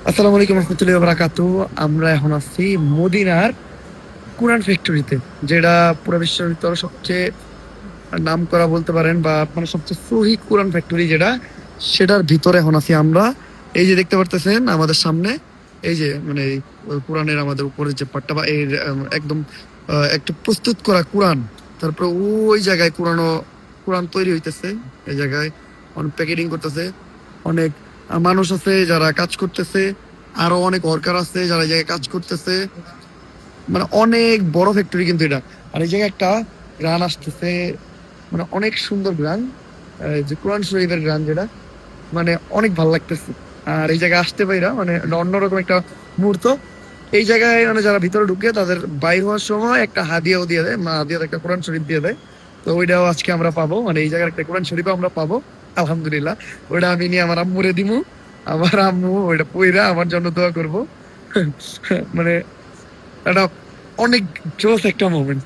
আসসালামু আলাইকুম রহমতুল্লাহি ওয়া বারাকাতুহু। আমরা এখন আছি মদিনার কুরআন ফ্যাক্টরিতে, যেটা পুরো বিশ্বের ভিতরে সবচেয়ে নাম করা বলতে পারেন, বা মানে সবচেয়ে সহি কুরআন ফ্যাক্টরি যেটা, সেটার ভিতরে এখন আছি আমরা। এই যে দেখতে পারতেছেন আমাদের সামনে, এই যে মানে এই কোরআনের আমাদের উপরে যে পাট্টা বা এর একদম একটু প্রস্তুত করা কোরআন। তারপরে ওই জায়গায় কোরআন তৈরি হইতেছে। এই জায়গায় অনেক প্যাকেটিং করতেছে, অনেক মানুষ আছে যারা কাজ করতেছে, আরো অনেক ওয়ার্কার আছে যারা এই জায়গায় কাজ করতেছে। মানে অনেক বড় ফ্যাক্টরি কিন্তু এটা। আর এই জায়গায় একটা গ্রান আসতেছে, মানে অনেক সুন্দর গ্রান, যে কোরআন শরীফের গ্রান, যেটা মানে অনেক ভালো লাগতেছে। আর এই জায়গায় আসতে পাইরা মানে অন্যরকম একটা মুহূর্ত। এই জায়গায় মানে যারা ভিতরে ঢুকে তাদের বাইর হওয়ার সময় একটা হাদিয়াও দিয়ে দেয়, হাদিয়া একটা কোরআন শরীফ দিয়ে দেয়। তো ওইটাও আজকে আমরা পাবো, মানে এই জায়গার একটা কোরআন শরীফও আমরা পাবো আলহামদুলিল্লাহ। ওইটা আমি নিয়ে আমার আম্মুরে দিমু, আমার আম্মু ওইটা পইরা আমার জন্য দোয়া করবো। মানে এটা অনেক জোস একটা মোমেন্ট।